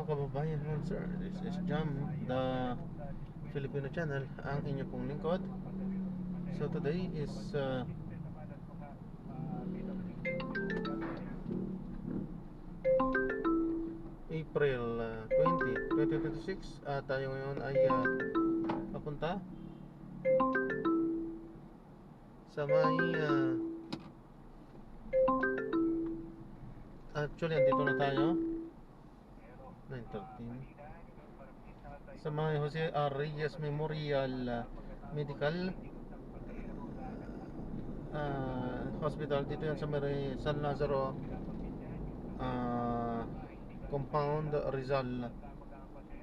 mga kababayan, sir, this is Jam, the Filipino channel, ang inyo pong lingkod. So today is April 20, 2026. Tayo ngayon ay papunta sa may actually andito na tayo 9:13 sa may Jose Reyes Memorial Medical Hospital. Dito yan sa may San Lazaro Compound, Rizal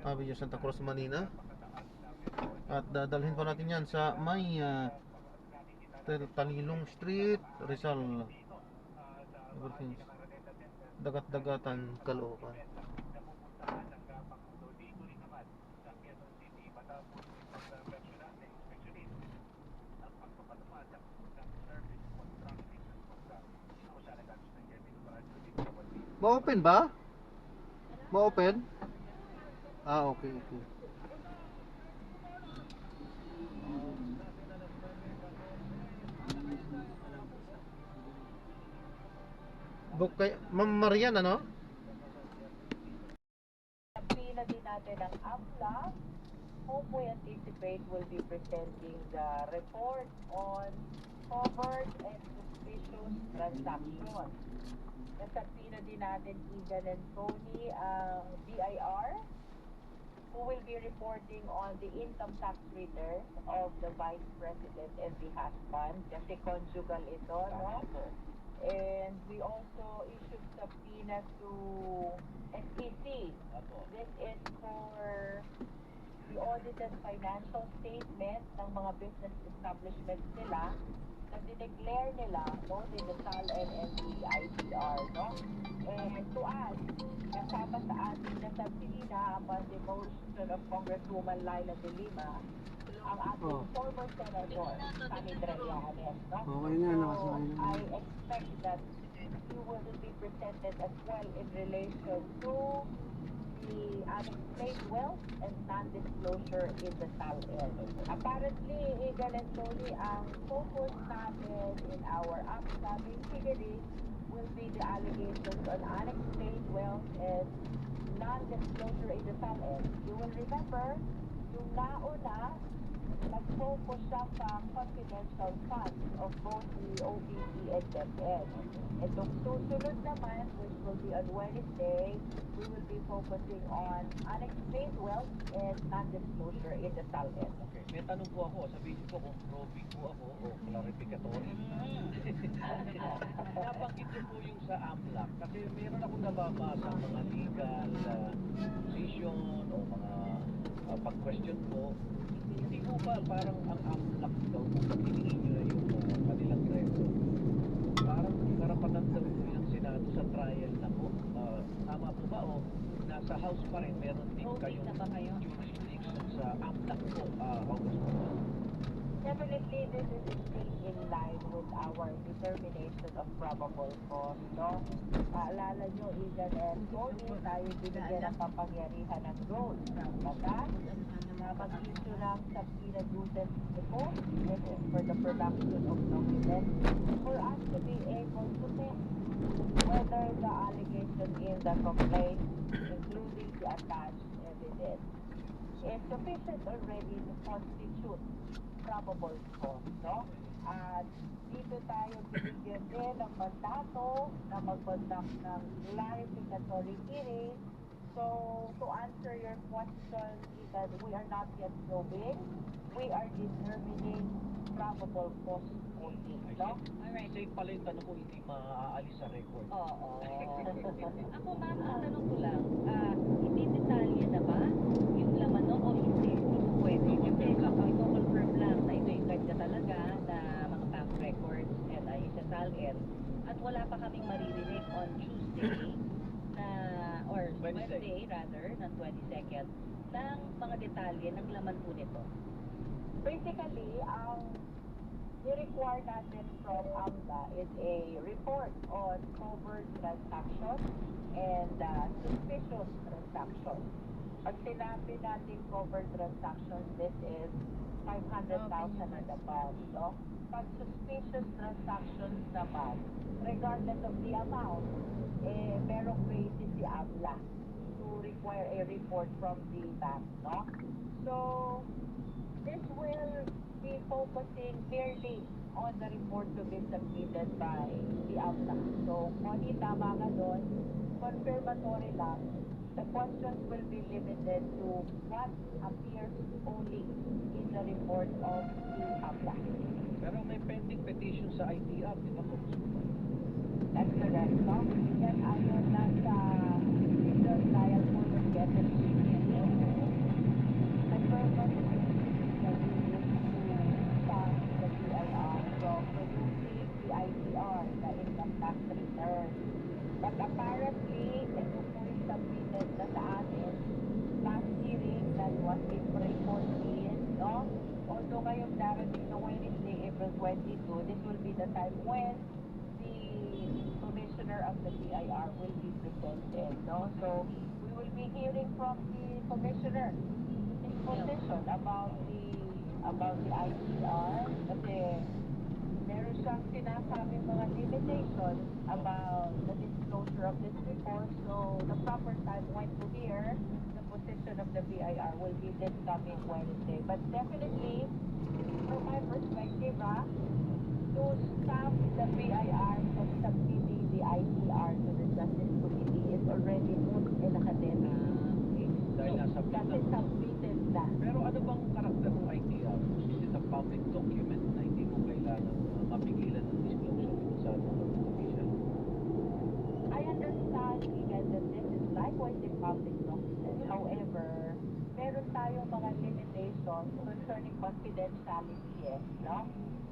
Avenue, Santa Cruz, Manila. At dadalhin po natin yan sa may Talilong Street, Rizal, Dagat-Dagatan, Caloocan. Ma-open ba? Ma-open? Okay. Book kay Ma'am Marian, ano? Pila din natin ang AMLA, whom we anticipate will be presenting the report on covered and suspicious transactions. Nasapina din natin Igan and Tony, BIR, who will be reporting on the income tax return of the Vice President and the husband, kasi conjugal ito, no? And we also issued subpoena to SEC. This is for the audited financial statement ng mga business establishments nila na dineclare nila, no, the SALN and the ICR, no? And to us, kasama sa ating na subpoena upon the motion of Congresswoman Laila De Lima, ang ating former Senator, Sammy Trillanes, no? So, I expect that you will be presented as well in relation to the unexplained wealth and non-disclosure in the SALN. Apparently, Egan and Tony, ang focus natin in our upcoming hearing will be the allegations on unexplained wealth and non-disclosure in the SALN. You will remember, yung nauna, nag-focus siya sa confidential funds of both the OBP and DepEd. Itong susunod naman, which will be on Wednesday, we will be focusing on unexplained wealth and non-disclosure in the SALN. Okay, may tanong po ako. Sabihin ko kung probing po ako o clarificatory. Nabanggit niyo po yung sa AMLAC kasi meron akong nababasa mga legal position o mga pag-question po. Hindi po ba parang ang AMLAC daw kung tinigin nyo na yung kanilang record? Parang karapatan daw po yung Senado sa trial na po. Tama po ba o nasa House pa rin meron din kayong jurisdiction sa AMLAC po, Congresswoman? Definitely, this is still in line with our determination of probable cause, no? Paalala nyo, Egan and Tony, tayo binigyan ng kapangyarihan ng road ng batas na mag-issue ng subpoena duties po. This is for the production of documents for us to be able to test whether the allegation in the complaint, including the attached evidence, is sufficient already to constitute probable cause, no? At dito tayo binigyan din ng mandato na mag-conduct ng clarificatory hearing. So, to answer your question, Ethan, we are not yet probing. We are determining probable cause only, no? Alright. Safe pala yung tanong ko, hindi maaalis sa record. Oo. Ako ma'am, ang tanong ko lang, hindi detalye na ba yung laman nun o hindi? Hindi po pwede. Siyempre, i-confirm lang na ito yung kanya talaga na mga bank records and sa SALN. At wala pa kaming maririnig on Tuesday or Wednesday rather, ng 22nd, ng mga detalye ng laman po nito. Basically, ang i-require natin from AMLA is a report on covert transactions and suspicious transactions. transactions. Pag sinabi natin covered transactions, this is 500,000 and above, no? Pag suspicious transactions naman, regardless of the amount, merong basis si AMLA to require a report from the bank, no? So, this will be focusing merely on the report to be submitted by the AMLA. So, Connie, tama ka doon, confirmatory lang, the questions will be limited to what appears only in the report of the AMLA. Pero may pending petition sa ITR, di ba, Congresswoman? That's correct, no? Yan ayon na sa the trial court of Quezon City. The purpose is that we need to stop the BIR from producing the ITR, the income tax return. But apparently, ito po yung submitted na sa atin last hearing that was April 14, no? Although ngayong darating na Wednesday, April 22, this will be the time when the commissioner of the BIR will be presented, no? So, we will be hearing from the commissioner his position about the ITR kasi meron siyang sinasabing mga limitations about the disclosure of this report. So, the proper time when to hear the position of the BIR will be this coming Wednesday. But definitely, from my perspective, to stop the BIR from submitting the ITR to the Justice Committee is already moot in academia. Dahil nasa Kasi submitted na. Pero ano bang karakter ng ITR? Is it a public document na hindi mo kailangan mapigilan ng disclosure sa mga official? I understand even that this is likewise a public document. However, meron tayong mga limitations concerning confidentiality, no?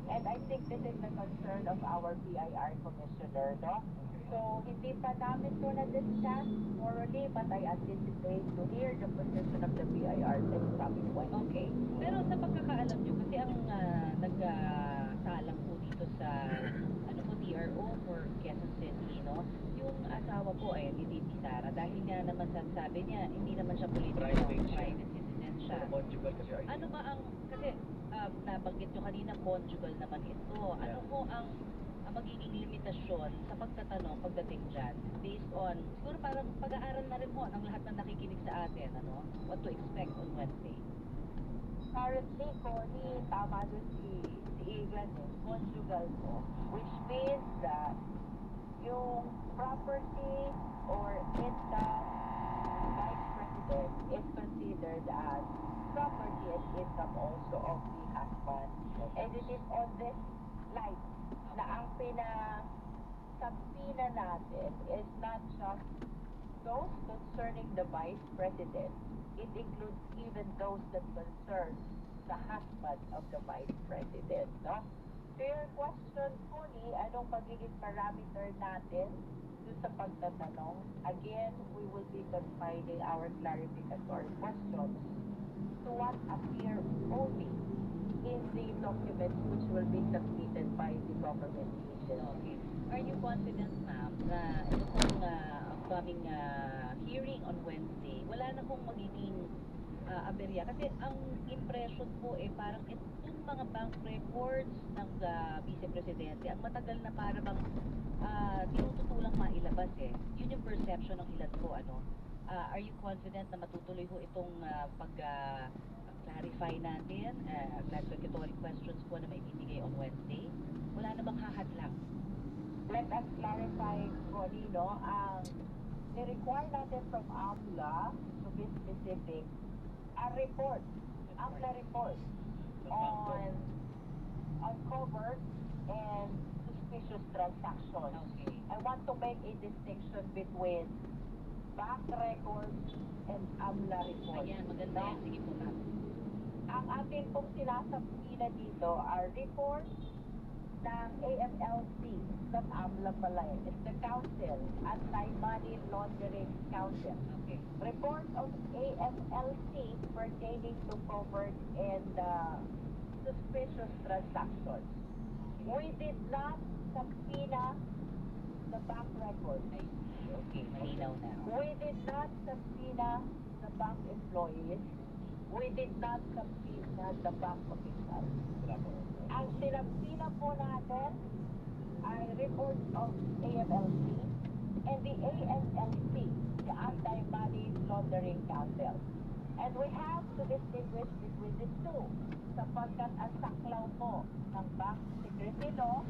And I think this is the concern of our BIR commissioner, no? So, hindi pa namin ito na-discuss thoroughly, but I anticipate to hear the position of the BIR this coming Wednesday. Okay. Pero sa pagkakaalam nyo, kasi ang nagsalang po dito sa DRO for Quezon City, no? Yung asawa po ay ni VP Sara dahil nga naman sabi niya, hindi naman siya political, private citizen siya. Pero conjugal kasi ITR. Ano ba ang, kasi nabanggit nyo kanina, conjugal naman ito. Ano po ang magiging limitasyon sa pagtatanong pagdating dyan based on, siguro parang pag-aaral na rin mo ng lahat na nakikinig sa atin, ano? What to expect on Wednesday. Currently, Connie, tama doon si Egan, conjugal po, which means that yung property or income of vice president is considered as property and income also of the husband. And it is on this light na ang pinasabina natin is not just those concerning the vice president. It includes even those that concern the husband of the vice president, no? To your question, Connie, anong magiging parameter natin dun sa pagtatanong? Again, we will be confining our clarificatory questions to what appear only in the documents which will be submitted by the government agency. Okay. Are you confident, ma'am, na ito pong upcoming hearing on Wednesday, wala na pong magiging aberya? Kasi ang impression po parang itong mga bank records ng Vice Presidente, ang matagal na para bang tinututulang mailabas Yun yung perception ng ilan po, ano? Are you confident na matutuloy ho itong clarify natin, clarificatory questions po na may bibigay on Wednesday? Wala na bang hahadlang? Let us clarify, Connie, no? I-require natin from AMLA, to be specific, a report, AMLA report on covered and suspicious transactions. Okay. I want to make a distinction between bank records and AMLA reports. Ayan, maganda yan. Sige po, ma'am. Ang atin pong sinasabina dito are reports ng AMLC, not AMLA pala it's the Council, Anti-Money Laundering Council. Okay. Report of AMLC pertaining to covered and suspicious transactions. We did not subpoena the bank records. okay. Malinaw na. We did not subpoena the bank employees. We did not subpoena the bank officials. Wala po. Ang sinabsina po natin ay reports of AMLC and the AMLC, the Anti-Money Laundering Council. And we have to distinguish between the two sapagkat ang saklaw po ng bank secrecy law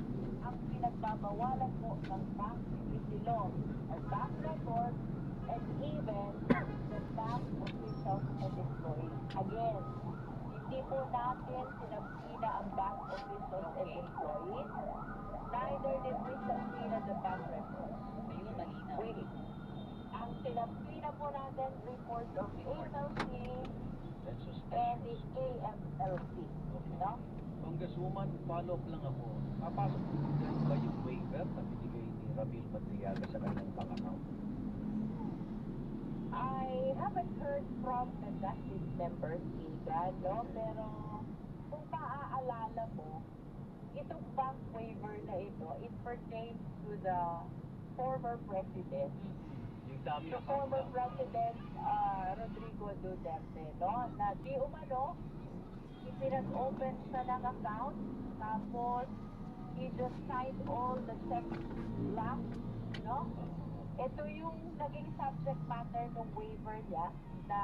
ang pinagbabawalan po ng bank secrecy law or bank records and even the bank officials and employees. Again, hindi po natin sinabsina ang bank officials and employees, neither did we subpoena the bank records. Ayun, malinaw. Ang sinabsina po natin reports of AMLC Then and the suspicious. AMLC. Okay. No? Congresswoman, follow-up lang ako. Papasok po dyan ba yung waiver na binigay ni Ramil Madriaga sa kanyang bank account? I haven't heard from the justice members, Igan, no? Pero kung maaalala mo, itong bank waiver na ito, it pertains to the former president, Yung dami the account former na. president Rodrigo Duterte, no? Na di umano, ipinag-open siya ng account, tapos he just signed all the checks last, no? Ito yung naging subject matter ng waiver niya na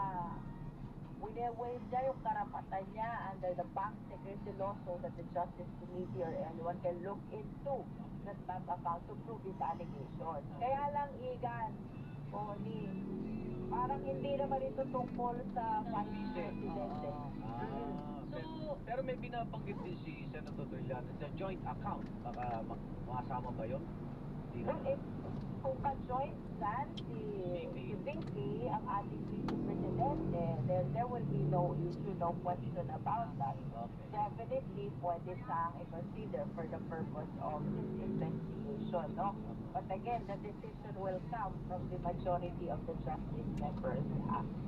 wine-waive niya yung karapatan niya under the bank secrecy law so that the Justice Committee or anyone can look into that bank account to prove his allegation. Kaya lang, Igan, Connie, parang hindi naman ito tungkol sa vice president. eh. So, Pero may binabanggit din si Senator Trillanes sa joint account. Baka makasama ba yun? Hindi Well, naman. if kung ka-joint plan si Vicky, ang ating vice presidente, then there will be no issue, no question about that. Okay. Definitely, pwede siyang i-consider for the purpose of this investigation, no? But again, the decision will come from the majority of the justice members.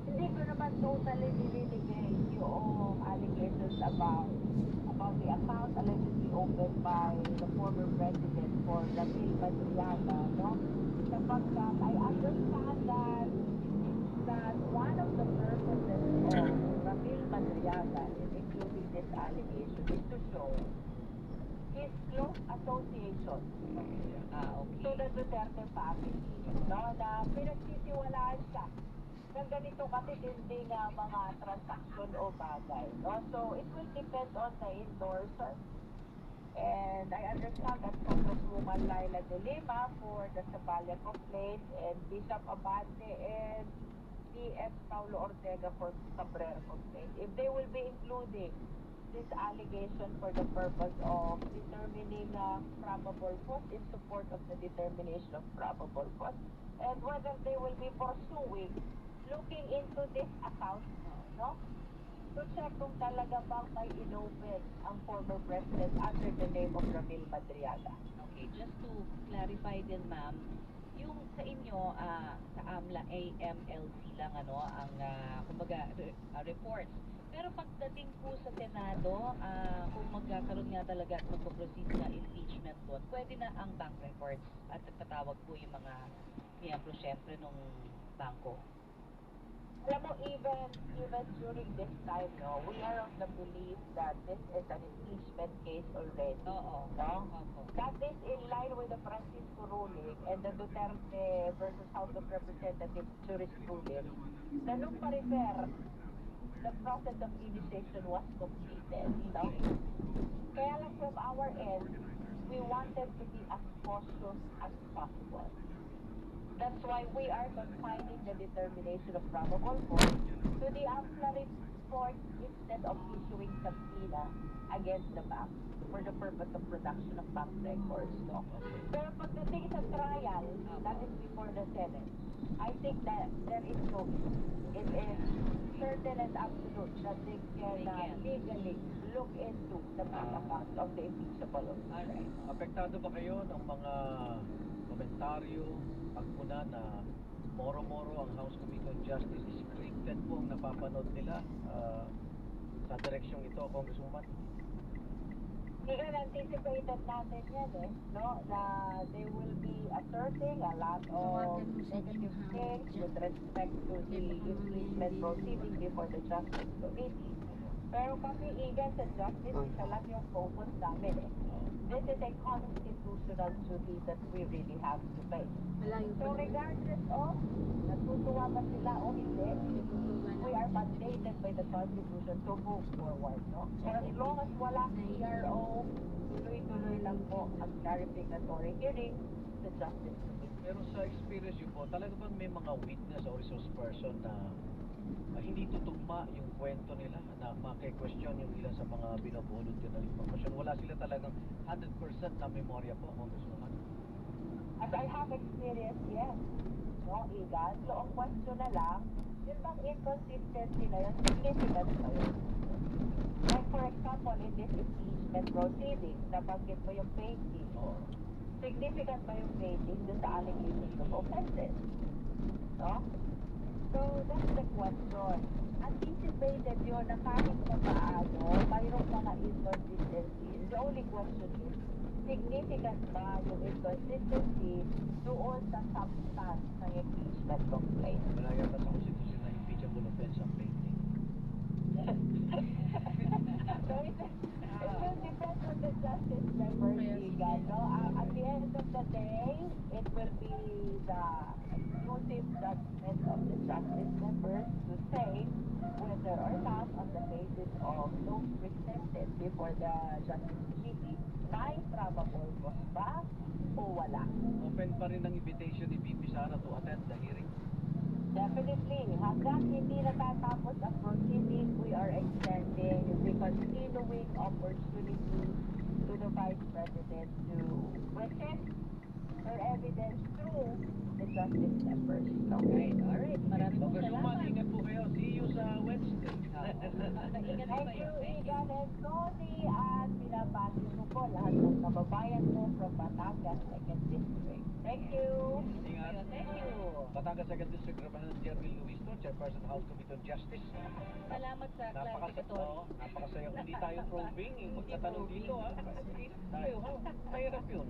Hindi ko naman totally nililigay yung allegations about the account allegedly opened by the former president for Ramil Madriaga, no? Sapagkat I understand that one of the purposes of Ramil Madriaga in including this allegation is to show his close association to okay. the Duterte family, no? Na pinagsisiwalaan siya ng ganito katitinding mga transaction o bagay, no? So, it will depend on the endorser. And I understand that Congresswoman Laila De Lima for the Sabalia complaint and Bishop Abante and PS Paulo Ortega for Cabrera complaint. If they will be including this allegation for the purpose of determining probable cause in support of the determination of probable cause, and whether they will be pursuing looking into this account, no? To check kung talaga bang may inopen ang former president under the name of Ramil Madriaga. Okay, just to clarify din, ma'am, yung sa inyo, sa AMLC lang, ang, kumbaga, reports. Pero pagdating po sa Senado, kung magkakaroon nga talaga at magpo-proceed na impeachment doon, pwede na ang bank records at nagpatawag po yung mga miyembro, syempre, nung bangko. Alam mo, even during this time, no, we are of the belief that this is an impeachment case already. Oo. No? Opo. That is in line with the Francisco ruling and the Duterte versus House of Representatives jurisprudence na nung pa-refer, the process of initiation was completed. No? Kaya lang from our end, we wanted to be as cautious as possible. That's why we are confining the determination of probable cause to the AMPLA report instead of issuing subpoena against the bank for the purpose of production of bank records. No? Pero pagdating sa trial, that is before the Senate, I think that there is no issue. It is certain and absolute that they can legally look into the bank account of the impeachable officer. Alright. Apektado ba kayo ng mga komentaryo, pagpuna na moro-moro ang House Committee on Justice, scripted po ang napapanood nila sa direksyong ito, Congresswoman? Even anticipated natin yan no? Na they will be asserting a lot of negative things with respect to the impeachment proceeding before the Justice Committee. Pero kami, even sa justice, isa lang yung focus namin This is a constitutional duty that we really have to pay. So regardless of natutuwa ba sila o hindi, we are mandated by the Constitution to move forward. No? For as long as walang CRO, tuloy-tuloy lang po ang clarificatory hearing sa Justice Committee. Pero sa experience nyo po, talaga bang may mga witness or resource person na hindi tutugma yung kwento nila na maki-question yung ilan sa mga binubulot yun ng informasyon? Wala sila talagang 100% na memorya po, Congresswoman? As I have experience, yes. No, Igan, so ang question na lang, yun bang inconsistency na yun, significant ba yun? Like for example, in this impeachment proceeding, nabanggit mo yung painting. Significant ba yung painting dun sa allegations of offenses? No? So, that's the question. Anticipated yun na kahit na paano, mayroong mga inconsistencies. The only question is, significant ba yung inconsistency doon sa substance ng impeachment complaint? Wala yata sa Constitution na impeachable offense ang painting. So, it will depend on the justice members, Igan, no? At the end of the day, it will be the exclusive judgment of the justice members to say whether or not, on the basis of those presented before the Justice Committee, may probable cause ba o wala. Open pa rin ang invitation ni VP Sara to attend the hearing. Definitely, hanggang hindi natatapos ang proceeding, we are extending the continuing opportunity to the Vice President to present her evidence through the justice members. Okay? Alright, maraming po Congresswoman, salamat. ingat po kayo. See you sa Wednesday. Ingat po Thank kayo. you, Igan and Tony, at binabati ko po lahat ng kababayan ko from Batangas Second District. Thank you. Ingat. Thank you. Batangas Second District Representative Jervil Luis, Chairperson of House Committee on Justice. Salamat sa clarificatory. Napakasaya. Hindi tayo probing yung magtatanong dito, ha? Tayo, ha? Mahirap yun.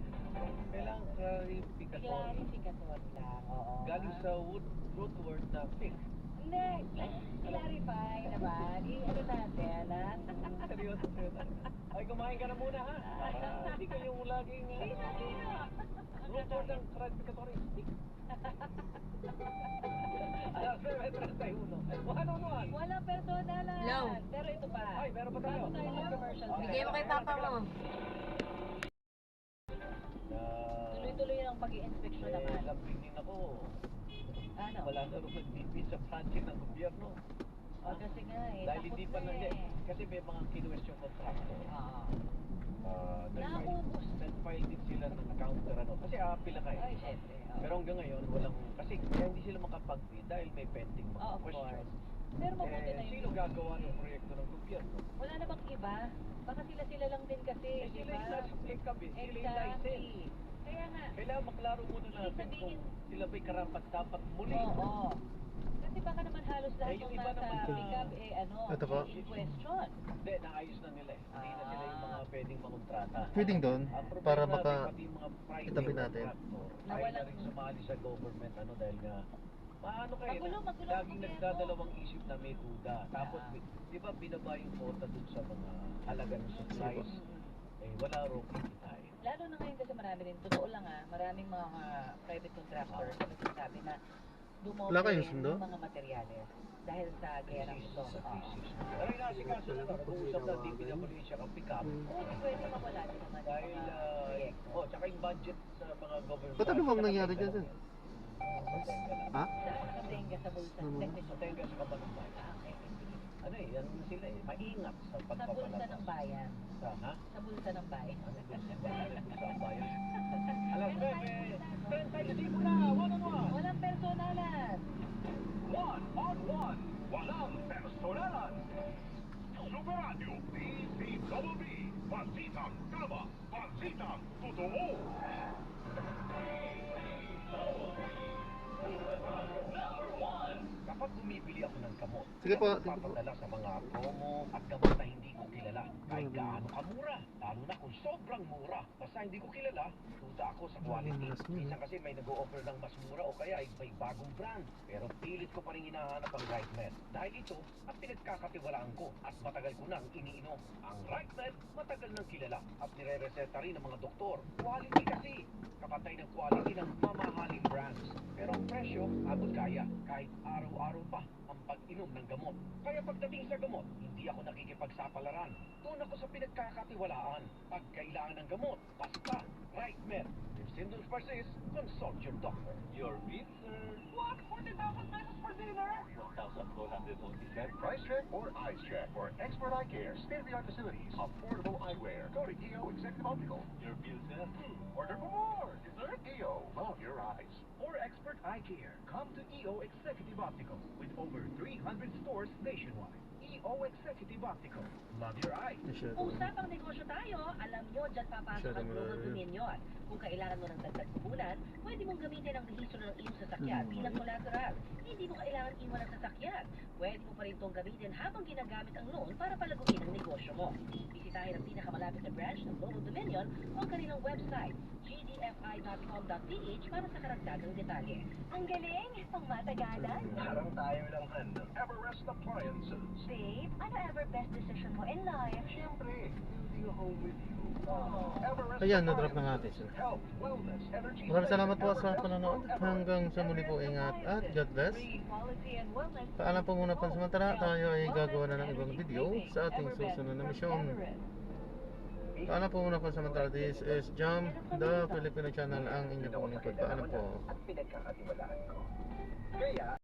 Kailangan clarificatory. Clarificatory lang. Oo. Galing sa root word na fake. Hindi, clarify naman. Ano natin, ha? Seryoso. Ay, kumain ka na muna, ha? Para hindi kayo laging root word ng clarificatory. Alas 9:31. Walang personalan. Hello. Pero ito pa. Ay, meron pa tayo. Bago tayo mag-commercial break. Bigay mo kay papa mo. Tuloy-tuloy ang pag-i-inspection naman. Lambing din ako. Ano? Wala na rin nagbibid sa project ng gobyerno. Kasi nga eh. Dahil tapos hindi pa na na, eh. kasi may mga kinuwestiyon contractor. Naubos. Nag-file din sila ng counter ano. Kasi apila kayo. Ay, syempre. Pero hanggang ngayon, walang, kasi kaya hindi sila makapag-bid dahil may pending mga Of questions. course. Pero mabuti na Sino yun. gagawa ng proyekto ng gobyerno? Wala na bang iba? Baka sila lang din kasi, di Sila ba? yung nasa kabit, sila yung Exactly. license. Kaya nga. Kailangan maklaro muna Ibig natin sabihin- kung sila ba'y karapat dapat muli. Oo. Kasi baka naman halos lahat Eh, yung ng iba nasa naman, pickup Ito po. in question. Hindi, naayos na nila eh. Hindi na sila yung mga pwedeng mangontrata. Pwedeng doon, Ang problema para natin, baka pati yung mga private itabi natin. contractor, Na ayaw na walang- rin sumali sa government dahil nga paano kayo Magulo ang laging gobyerno. nagdadalawang isip na may duda. Tapos di ba binaba yung quota dun sa mga halaga ng supplies? Eh wala raw kikitain. Lalo na ngayon kasi marami rin, totoo lang maraming mga private contractors na nagsasabi na dumoble Wala kayong rin sundo? yung mga materyales dahil sa gera ito. Sa thesis. Pero inasikaso na lang, nag-uusap na di pinabali siya kang pick up. Oo, di pwede mawala din naman yung Dahil, mga proyekto. tsaka yung budget sa mga government. Ba't ano bang nangyari dyan, sir? Ha? Nakatenga sa bulsa. Ano? Sa tenga sa kabalumbay. Ano eh, yan sila eh, maingat sa Sa bulsa pagpapalabas. ng bayan. Ha? Sa bulsa ng bayan. Ano bulsa sa bayan? Alas 9, 35 na, one-on-one. Walang personalan. One-on-one, walang personalan. Super Radio, DCWB, Pansitang Tama, Pansitang Totoo. Kapag Kapag bumibili ako ng gamot, Sige po, ako papadala sa mga promo at gamot na hindi ko kilala. Kahit gaano kamura, lalo na kung sobrang mura. Basta hindi ko kilala, duda ako sa quality. Minsan kasi may nag-o-offer ng mas mura o kaya ay may bagong brand. Pero pilit ko pa rin hinahanap ang Right Med. Dahil ito ang pinagkakatiwalaan ko at matagal ko nang iniinom. Ang Right Med, matagal nang kilala at nire-reseta rin ng mga doktor. Quality kasi, kapatay ng quality ng mamahaling brands. Pero ang presyo, abot kaya, kahit araw-araw pa ang pag-inom ng gamot. Kaya pagdating sa gamot, hindi ako nakikipagsapalaran. Doon ako sa pinagkakatiwalaan. Pag kailangan ng gamot, basta Right Med. If symptoms persist, consult your doctor. Your bill, sir. What? 40,000 pesos for dinner? 1,447. Price check or eyes check for expert eye care, state-of-the-art facilities, affordable eyewear. Go to EO Executive Optical. Your bill, sir. Order for more. Dessert? EO, love your eyes. For expert eye care, come to EO Executive Optical with over 300 stores nationwide. EO Executive Optical. Love your eyes. Usapang negosyo tayo, alam nyo, dyan papasok ang Global Dominion. Kung kailangan mo ng dagdag puhunan, pwede mong gamitin ang rehistro ng iyong sasakyan bilang collateral. Hindi mo kailangan iwan ang sasakyan. Pwede mo pa rin itong gamitin habang ginagamit ang loan para palaguin ang negosyo mo. Bisitahin ang pinakamalapit na branch ng Global Dominion o ang kanilang website, gdfi.com.ph para sa karagdagang detalye. Ang galing! Pang matagalan. Parang tayo lang ng Everest Appliances. Babe, ano ever best decision mo in life? Siyempre, building a home with you. Everest Ayan, na-drop na natin sila. Health, wellness, energy. Maraming salamat po sa panonood. Hanggang sa muli po, ingat at God bless. Quality and wellness. Paalam po muna pansamantala. Tayo ay gagawa na ng ibang video sa ating susunod na misyon. Paalam po muna pansamantala. This is Jam, the Filipino channel, ang inyong pong lingkod. Paalam po. At pinagkakatiwalaan ko. Kaya,